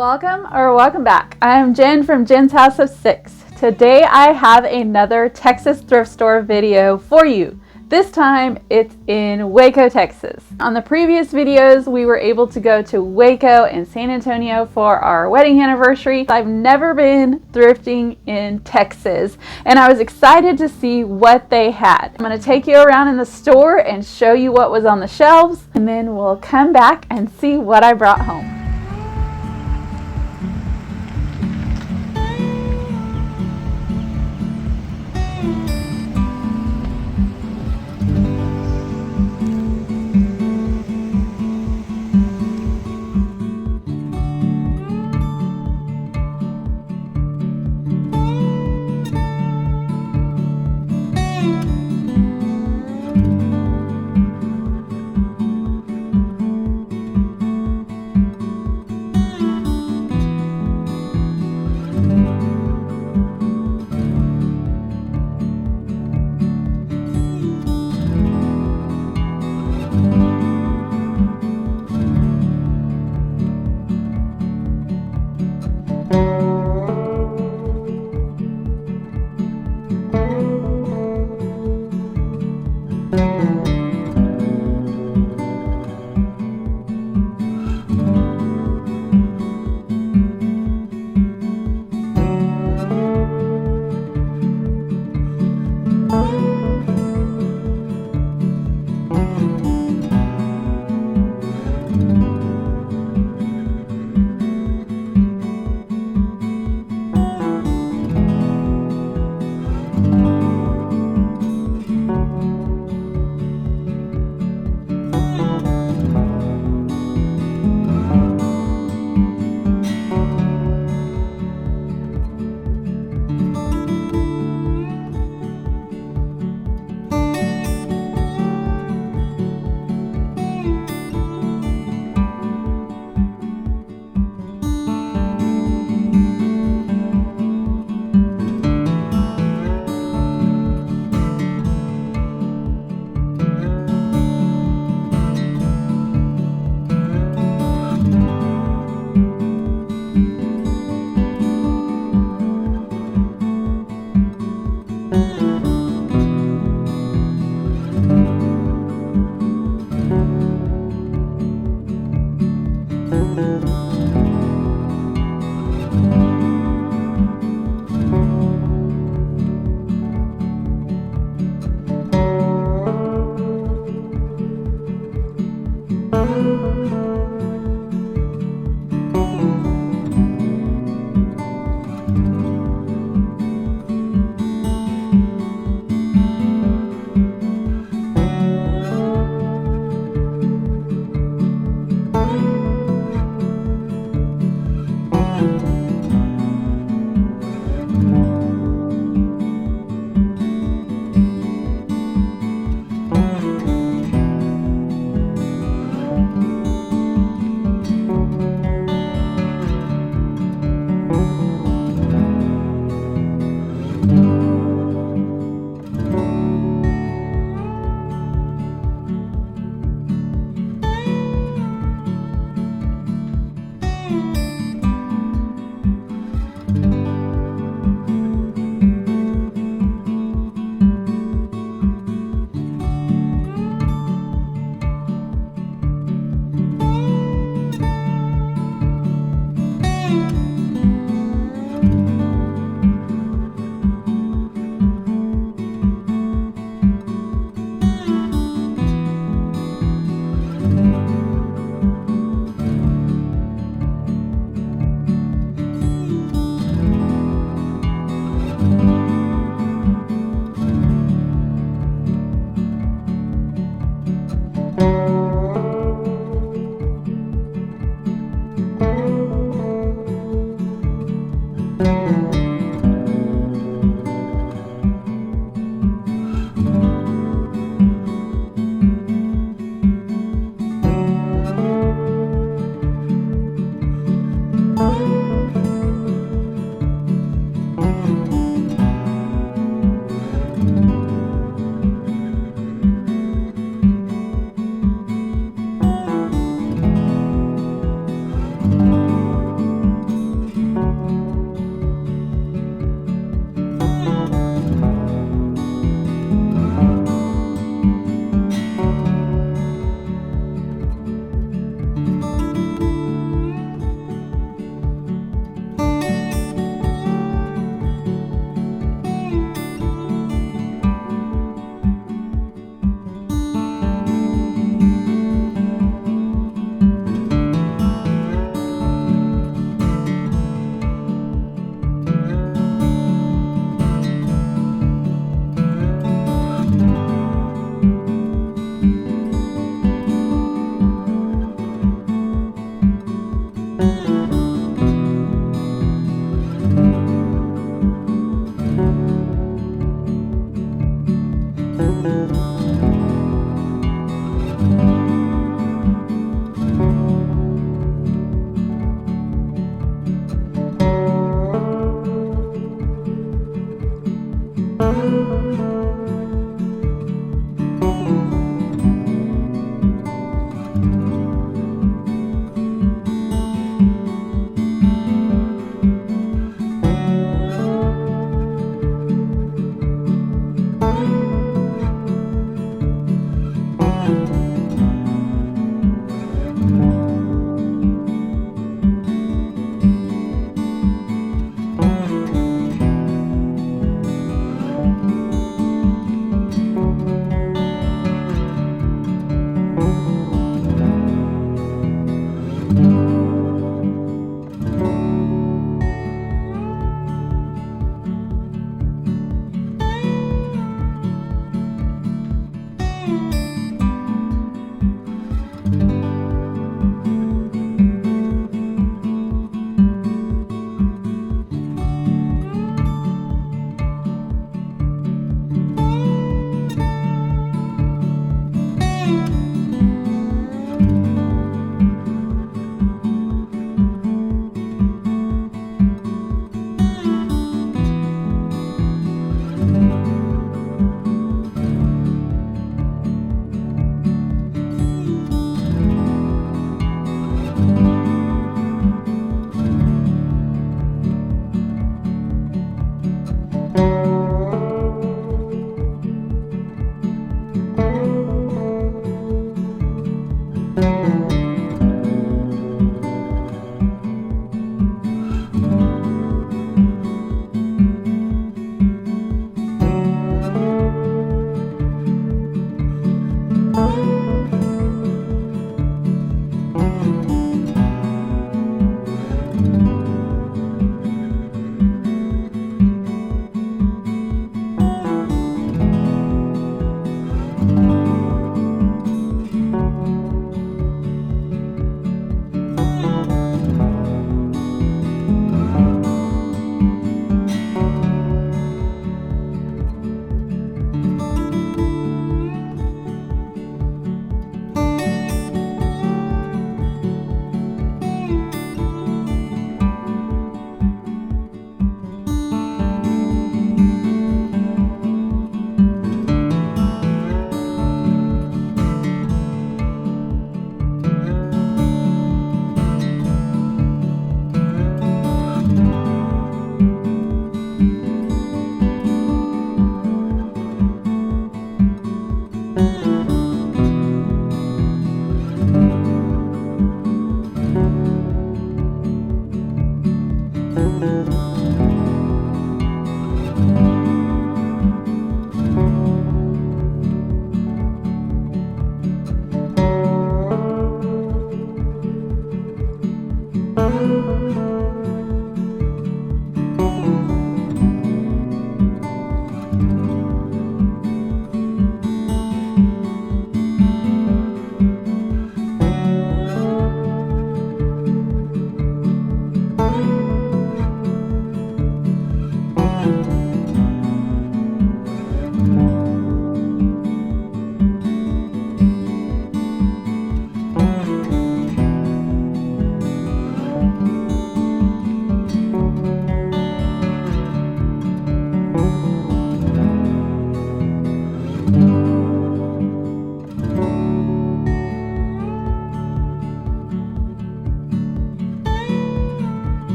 Welcome back. I'm Jen from Jen's House of Six. Today I have another Texas thrift store video for you. This time it's in Waco, Texas. On the previous videos we were able to go to Waco and San Antonio for our wedding anniversary. I've never been thrifting in Texas and I was excited to see what they had. I'm going to take you around in the store and show you what was on the shelves, and then we'll come back and see what I brought home.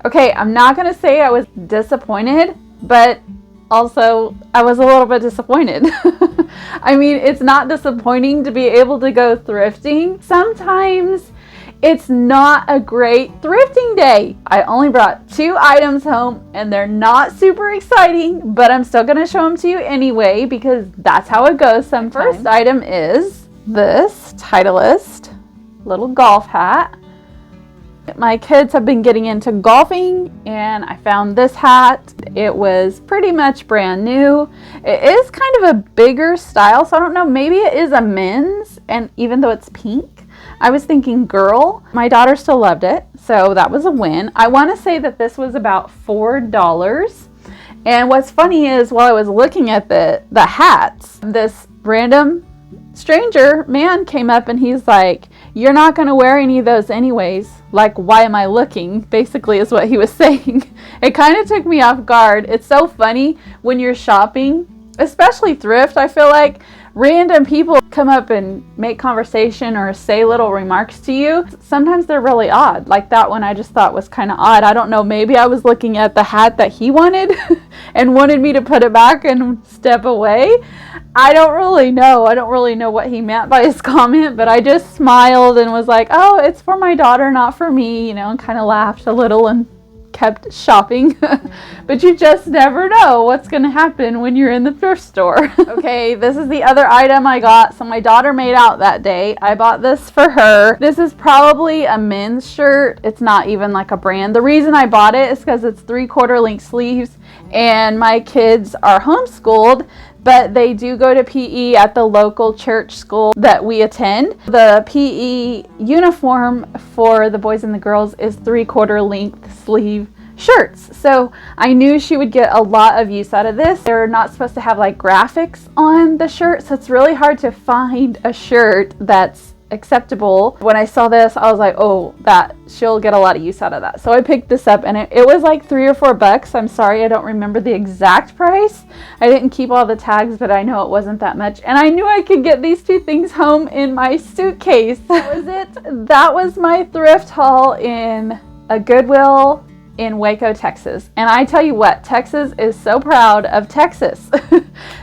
Okay, I'm not going to say I was disappointed, but also I was a little bit disappointed. I mean, it's not disappointing to be able to go thrifting. Sometimes it's not a great thrifting day. I only brought 2 items home and they're not super exciting, but I'm still going to show them to you anyway because that's how it goes sometimes. The first item is this Titleist little golf hat. My kids have been getting into golfing and I found this hat. It was pretty much brand new. It is kind of a bigger style, so I don't know, maybe it is a men's, and even though it's pink, I was thinking girl. My daughter still loved it, so that was a win. I want to say that this was about $4. And what's funny is while I was looking at the hats, this random stranger man came up and he's like, "You're not going to wear any of those anyways. Like, why am I looking?" Basically is what he was saying. It kind of took me off guard. It's so funny when you're shopping, especially thrift. I feel like random people come up and make conversation or say little remarks to you. Sometimes they're really odd. Like that one I just thought was kind of odd. I don't know, maybe I was looking at the hat that he wanted and wanted me to put it back and step away. I don't really know. I don't really know what he meant by his comment, but I just smiled and was like, "Oh, it's for my daughter, not for me," and kind of laughed a little and kept shopping. But you just never know what's going to happen when you're in the thrift store. Okay, this is the other item I got. So my daughter made out that day. I bought this for her. This is probably a men's shirt. It's not even like a brand. The reason I bought it is because it's 3/4 length sleeves, and my kids are homeschooled, but they do go to PE at the local church school that we attend. The PE uniform for the boys and the girls is 3/4 length sleeve shirts. So I knew she would get a lot of use out of this. They're not supposed to have like graphics on the shirt, so it's really hard to find a shirt that's acceptable. When I saw this, I was like, oh, that she'll get a lot of use out of that. So I picked this up, and it was like $3 or $4. I'm sorry, I don't remember the exact price. I didn't keep all the tags, but I know it wasn't that much. And I knew I could get these two things home in my suitcase. That was it. That was my thrift haul in a Goodwill in Waco, Texas. And I tell you what, Texas is so proud of Texas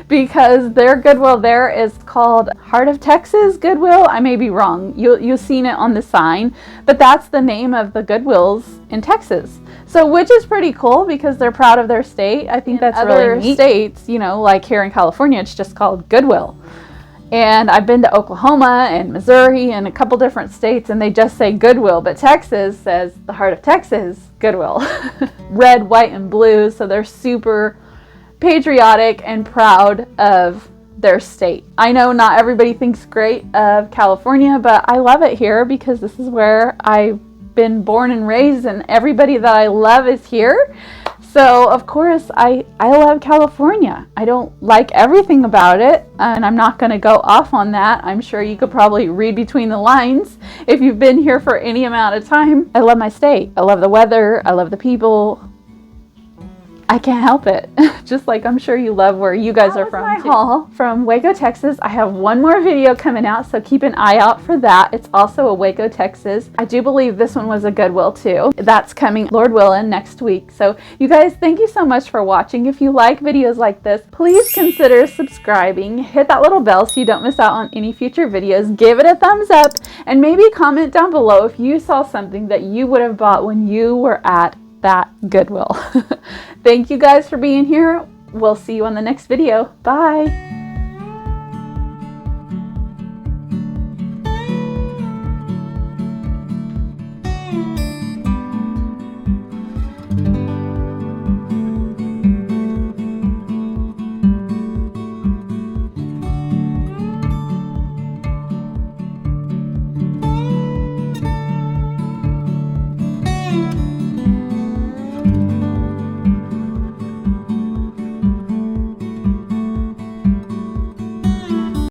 because their Goodwill there is called Heart of Texas Goodwill. I may be wrong. You've seen it on the sign, but that's the name of the Goodwills in Texas. So, which is pretty cool because they're proud of their state. I think that's really neat. States, you know, like here in California, it's just called Goodwill. And I've been to Oklahoma and Missouri and a couple different states, and they just say Goodwill, but Texas says the Heart of Texas Goodwill. Red, white, and blue, so they're super patriotic and proud of their state. I know not everybody thinks great of California, but I love it here because this is where I've been born and raised, and everybody that I love is here. So, of course, I love California. I don't like everything about it, and I'm not going to go off on that. I'm sure you could probably read between the lines if you've been here for any amount of time. I love my state. I love the weather. I love the people. I can't help it. Just like I'm sure you love where you guys are from. That was my haul from Waco, Texas. I have one more video coming out, so keep an eye out for that. It's also a Waco, Texas. I do believe this one was a Goodwill too. That's coming, Lord willing, next week. So you guys, thank you so much for watching. If you like videos like this, please consider subscribing. Hit that little bell so you don't miss out on any future videos. Give it a thumbs up, and maybe comment down below if you saw something that you would have bought when you were at that Goodwill. Thank you guys for being here. We'll see you on the next video. Bye.